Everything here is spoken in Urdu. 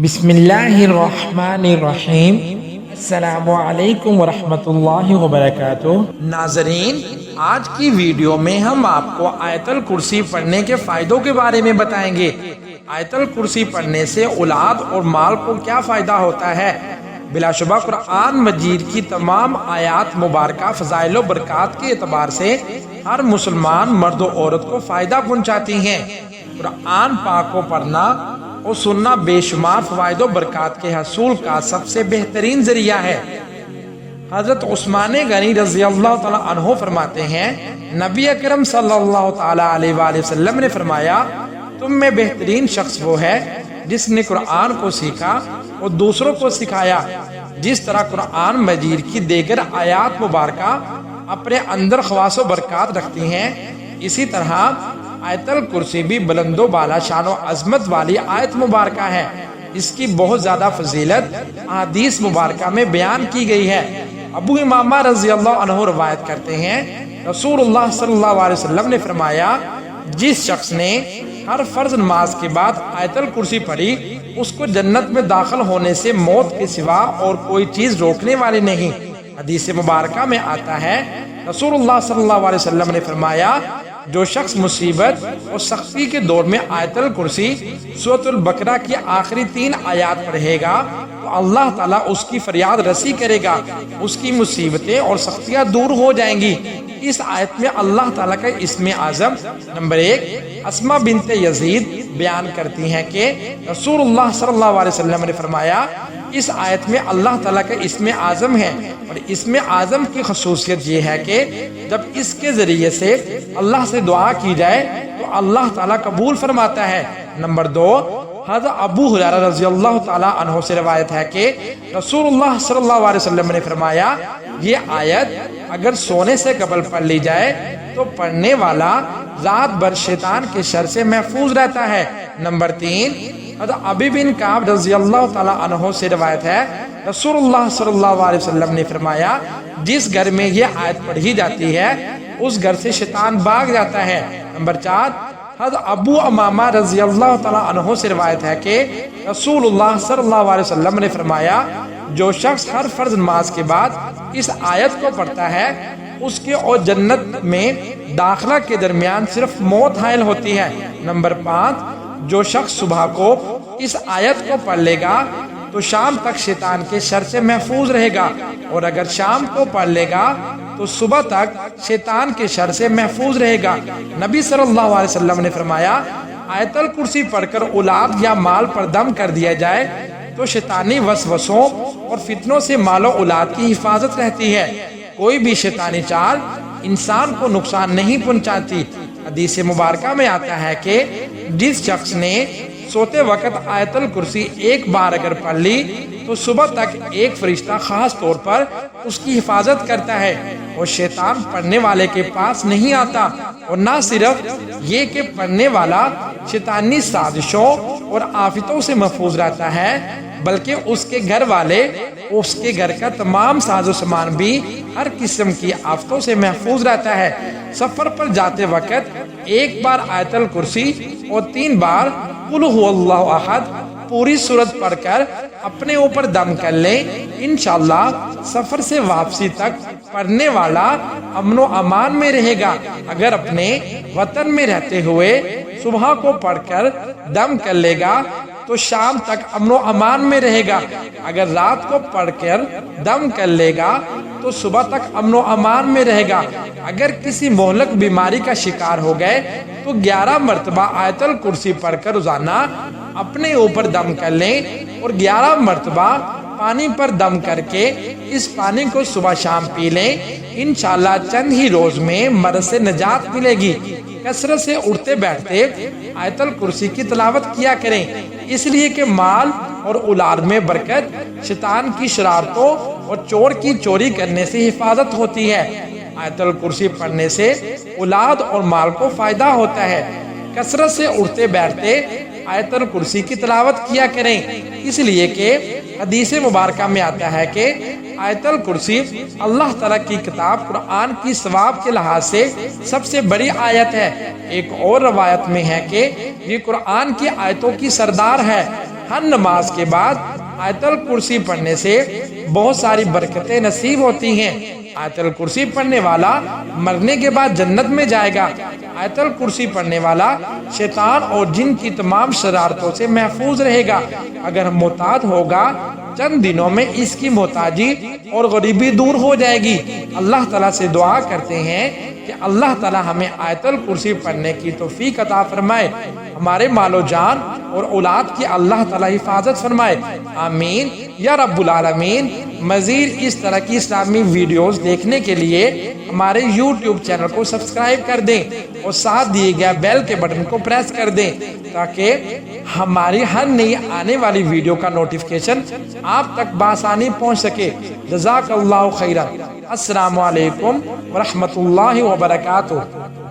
بسم اللہ الرحمن الرحیم۔ السلام علیکم ورحمۃ اللہ وبرکاتہ۔ ناظرین، آج کی ویڈیو میں ہم آپ کو آیت الکرسی پڑھنے کے فائدوں کے بارے میں بتائیں گے۔ آیت الکرسی پڑھنے سے اولاد اور مال کو کیا فائدہ ہوتا ہے؟ بلا شبہ قرآن مجید کی تمام آیات مبارکہ فضائل و برکات کے اعتبار سے ہر مسلمان مرد و عورت کو فائدہ پہنچاتی ہیں۔ قرآن پاک کو پڑھنا اور سننا بے شمار فوائد و برکات کے حصول کا سب سے بہترین ذریعہ ہے۔ حضرت عثمان غنی رضی اللہ تعالیٰ عنہ فرماتے ہیں، نبی اکرم صلی اللہ تعالیٰ علیہ وآلہ وسلم نے فرمایا، تم میں بہترین شخص وہ ہے جس نے قرآن کو سیکھا اور دوسروں کو سکھایا۔ جس طرح قرآن مجید کی دیگر آیات مبارکہ اپنے اندر خواص و برکات رکھتی ہیں، اسی طرح آیت الکرسی بھی بلند و بالا شان و عظمت والی آیت مبارکہ ہے۔ اس کی بہت زیادہ فضیلت احادیث مبارکہ میں بیان کی گئی ہے۔ ابو امامہ رضی اللہ عنہ روایت کرتے ہیں، رسول اللہ صلی اللہ علیہ وسلم نے فرمایا، جس شخص نے ہر فرض نماز کے بعد آیت الکرسی پڑھی، اس کو جنت میں داخل ہونے سے موت کے سوا اور کوئی چیز روکنے والی نہیں۔ حدیث مبارکہ میں آتا ہے، رسول اللہ صلی اللہ علیہ وسلم نے فرمایا، جو شخص مصیبت اور سختی کے دور میں آیت الکرسی سورۃ البقرہ کی آخری 3 آیات پڑھے گا تو اللہ تعالیٰ اس کی فریاد رسی کرے گا، اس کی مصیبتیں اور سختیاں دور ہو جائیں گی۔ اس آیت میں اللہ تعالیٰ کا اسم اعظم نمبر 1 اسماء بنت یزید بیان کرتی ہیں کہ رسول اللہ صلی اللہ علیہ وسلم نے فرمایا، اس آیت میں اللہ تعالیٰ کا اسم اعظم ہے، اور اسم اعظم کی خصوصیت یہ ہے کہ جب اس کے ذریعے سے اللہ سے دعا کی جائے تو اللہ تعالیٰ قبول فرماتا ہے۔ نمبر 2، حضرت ابو ہریرہ رضی اللہ تعالیٰ عنہ سے روایت ہے کہ رسول اللہ صلی اللہ علیہ وسلم نے فرمایا، یہ آیت اگر سونے سے قبل پڑھ لی جائے تو پڑھنے والا رات بھر شیطان کے شر سے محفوظ رہتا ہے۔ نمبر 3، حضرت ابی بن کعب رضی اللہ تعالیٰ عنہ سے روایت ہے، رسول اللہ صلی اللہ علیہ وسلم نے فرمایا، جس گھر میں یہ آیت پڑھی جاتی ہے اس گھر سے شیطان بھاگ جاتا ہے۔ نمبر 4، حضرت ابو امامہ رضی اللہ تعالیٰ عنہ سے روایت ہے کہ رسول اللہ صلی اللہ علیہ وسلم نے فرمایا، جو شخص ہر فرض نماز کے بعد اس آیت کو پڑھتا ہے، اس کے اور جنت میں داخلہ کے درمیان صرف موت حائل ہوتی ہے۔ نمبر 5، جو شخص صبح کو اس آیت کو پڑھ لے گا تو شام تک شیطان کے شر سے محفوظ رہے گا، اور اگر شام کو پڑھ لے گا تو صبح تک شیطان کے شر سے محفوظ رہے گا۔ نبی صلی اللہ علیہ وسلم نے فرمایا، آیت الکرسی پڑھ کر اولاد یا مال پر دم کر دیا جائے تو شیطانی وسوسوں اور فتنوں سے مال و اولاد کی حفاظت رہتی ہے۔ کوئی بھی شیطانی چال انسان کو نقصان نہیں پہنچاتی۔ حدیث مبارکہ میں آتا ہے کہ جس شخص نے سوتے وقت آیت الکرسی ایک بار اگر پڑھ لی تو صبح تک ایک فرشتہ خاص طور پر اس کی حفاظت کرتا ہے، اور شیطان پڑھنے والے کے پاس نہیں آتا۔ اور نہ صرف یہ کہ پڑھنے والا شیطانی سازشوں اور آفتوں سے محفوظ رہتا ہے، بلکہ اس کے گھر والے، اس کے گھر کا تمام ساز و سامان بھی ہر قسم کی آفتوں سے محفوظ رہتا ہے۔ سفر پر جاتے وقت ایک بار آیت الکرسی اور 3 بار قل هو اللہ احد پوری سورت پڑھ کر اپنے اوپر دم کر لیں، انشاءاللہ سفر سے واپسی تک پڑھنے والا امن و امان میں رہے گا۔ اگر اپنے وطن میں رہتے ہوئے صبح کو پڑھ کر دم کر لے گا تو شام تک امن و امان میں رہے گا۔ اگر رات کو پڑھ کر دم کر لے گا تو صبح تک امن و امان میں رہے گا۔ اگر کسی مہلک بیماری کا شکار ہو گئے تو 11 مرتبہ آیت الکرسی پڑھ کر روزانہ اپنے اوپر دم کر لیں، اور 11 مرتبہ پانی پر دم کر کے اس پانی کو صبح شام پی لیں، انشاءاللہ چند ہی روز میں مرض سے نجات ملے گی۔ کثرت سے اٹھتے بیٹھتے آیت الکرسی کی تلاوت کیا کریں، اس لیے کہ مال اور اولاد میں برکت، شیطان کی شرارتوں اور چور کی چوری کرنے سے حفاظت ہوتی ہے۔ آیت الکرسی پڑھنے سے اولاد اور مال کو فائدہ ہوتا ہے۔ کثرت سے اٹھتے بیٹھتے آیت الکرسی کی تلاوت کیا کریں، اس لیے کہ حدیث مبارکہ میں آتا ہے کہ آیت الکرسی اللہ تعالیٰ کی کتاب قرآن کی ثواب کے لحاظ سے سب سے بڑی آیت ہے۔ ایک اور روایت میں ہے کہ یہ قرآن کی آیتوں کی سردار ہے۔ ہر نماز کے بعد آیت الکرسی پڑھنے سے بہت ساری برکتیں نصیب ہوتی ہیں۔ آیت الکرسی پڑھنے والا مرنے کے بعد جنت میں جائے گا۔ آیت الکرسی پڑھنے والا شیطان اور جن کی تمام شرارتوں سے محفوظ رہے گا۔ اگر محتاج ہوگا چند دنوں میں اس کی محتاجی اور غریبی دور ہو جائے گی۔ اللہ تعالیٰ سے دعا کرتے ہیں کہ اللہ تعالیٰ ہمیں آیت الکرسی پڑھنے کی توفیق عطا فرمائے، ہمارے مال و جان اور اولاد کی اللہ تعالیٰ حفاظت فرمائے، آمین یا رب العالمین۔ مزید اس طرح کی اسلامی ویڈیوز دیکھنے کے لیے ہمارے یوٹیوب چینل کو سبسکرائب کر دیں اور ساتھ دیے گئے بیل کے بٹن کو پریس کر دیں تاکہ ہماری ہر نئی آنے والی ویڈیو کا نوٹیفیکیشن آپ تک بآسانی پہنچ سکے۔ جزاک اللہ خیرا۔ السلام علیکم ورحمۃ اللہ وبرکاتہ۔